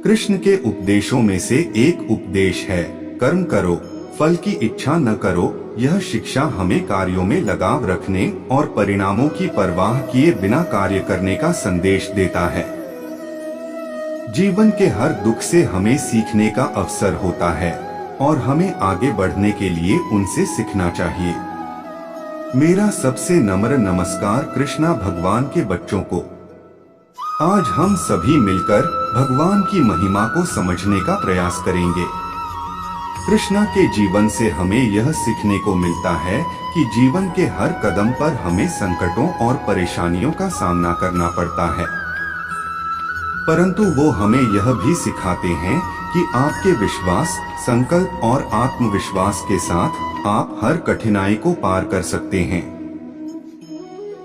कृष्ण के उपदेशों में से एक उपदेश है, कर्म करो, फल की इच्छा न करो। यह शिक्षा हमें कार्यों में लगाव रखने और परिणामों की परवाह किए बिना कार्य करने का संदेश देता है। जीवन के हर दुख से हमें सीखने का अवसर होता है और हमें आगे बढ़ने के लिए उनसे सीखना चाहिए। मेरा सबसे नम्र नमस्कार कृष्णा भगवान के बच्चों को। आज हम सभी मिलकर भगवान की महिमा को समझने का प्रयास करेंगे। कृष्णा के जीवन से हमें यह सीखने को मिलता है कि जीवन के हर कदम पर हमें संकटों और परेशानियों का सामना करना पड़ता है, परंतु वो हमें यह भी सिखाते हैं कि आपके विश्वास, संकल्प और आत्मविश्वास के साथ आप हर कठिनाई को पार कर सकते हैं।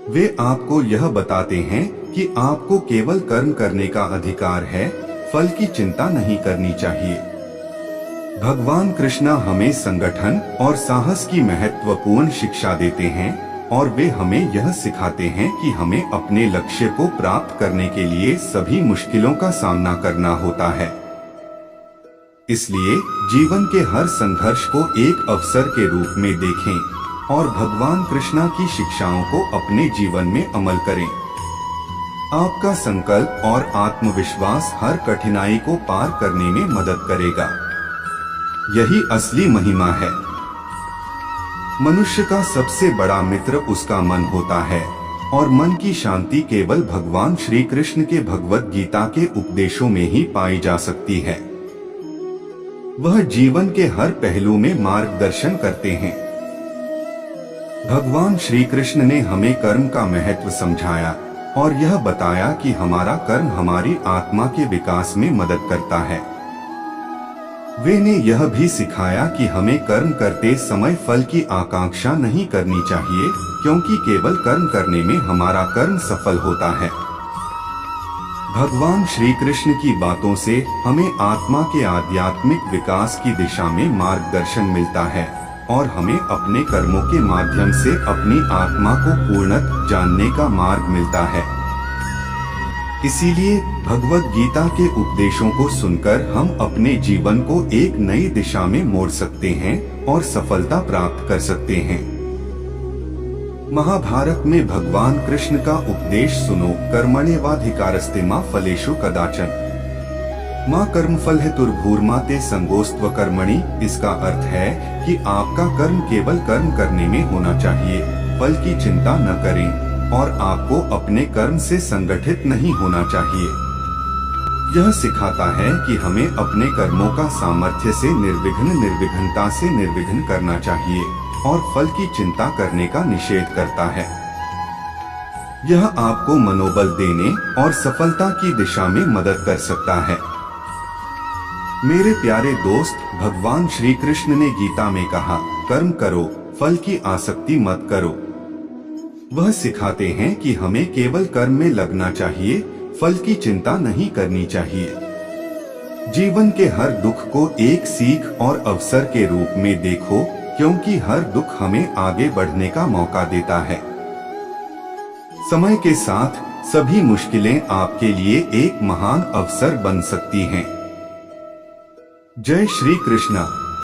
वे आपको यह बताते हैं कि आपको केवल कर्म करने का अधिकार है, फल की चिंता नहीं करनी चाहिए। भगवान कृष्णा हमें संगठन और साहस की महत्वपूर्ण शिक्षा देते हैं और वे हमें यह सिखाते हैं कि हमें अपने लक्ष्य को प्राप्त करने के लिए सभी मुश्किलों का सामना करना होता है। इसलिए जीवन के हर संघर्ष को एक अवसर के रूप में देखें और भगवान कृष्णा की शिक्षाओं को अपने जीवन में अमल करें। आपका संकल्प और आत्मविश्वास हर कठिनाई को पार करने में मदद करेगा। यही असली महिमा है। मनुष्य का सबसे बड़ा मित्र उसका मन होता है और मन की शांति केवल भगवान श्री कृष्ण के भगवत गीता के उपदेशों में ही पाई जा सकती है। वह जीवन के हर पहलू में मार्गदर्शन करते हैं। भगवान श्री कृष्ण ने हमें कर्म का महत्व समझाया और यह बताया कि हमारा कर्म हमारी आत्मा के विकास में मदद करता है। वे ने यह भी सिखाया कि हमें कर्म करते समय फल की आकांक्षा नहीं करनी चाहिए, क्योंकि केवल कर्म करने में हमारा कर्म सफल होता है। भगवान श्री कृष्ण की बातों से हमें आत्मा के आध्यात्मिक विकास की दिशा में मार्गदर्शन मिलता है और हमें अपने कर्मों के माध्यम से अपनी आत्मा को पूर्णतः जानने का मार्ग मिलता है। इसीलिए भगवत गीता के उपदेशों को सुनकर हम अपने जीवन को एक नई दिशा में मोड़ सकते हैं और सफलता प्राप्त कर सकते हैं। महाभारत में भगवान कृष्ण का उपदेश सुनो, कर्मण्येवाधिकारस्ते मा फलेषु कदाचन मां कर्मफल हेतुर्भूर्मा ते संगोस्त्व कर्मणि। इसका अर्थ है कि आपका कर्म केवल कर्म करने में होना चाहिए, फल की चिंता न करें और आपको अपने कर्म से संगठित नहीं होना चाहिए। यह सिखाता है कि हमें अपने कर्मों का सामर्थ्य से निर्विघ्नता से निर्विघ्न करना चाहिए और फल की चिंता करने का निषेध करता है। यह आपको मनोबल देने और सफलता की दिशा में मदद कर सकता है। मेरे प्यारे दोस्त, भगवान श्री कृष्ण ने गीता में कहा, कर्म करो, फल की आसक्ति मत करो। वह सिखाते हैं कि हमें केवल कर्म में लगना चाहिए, फल की चिंता नहीं करनी चाहिए। जीवन के हर दुख को एक सीख और अवसर के रूप में देखो, क्योंकि हर दुख हमें आगे बढ़ने का मौका देता है। समय के साथ सभी मुश्किलें आपके लिए एक महान अवसर बन सकती हैं। जय श्री कृष्णा।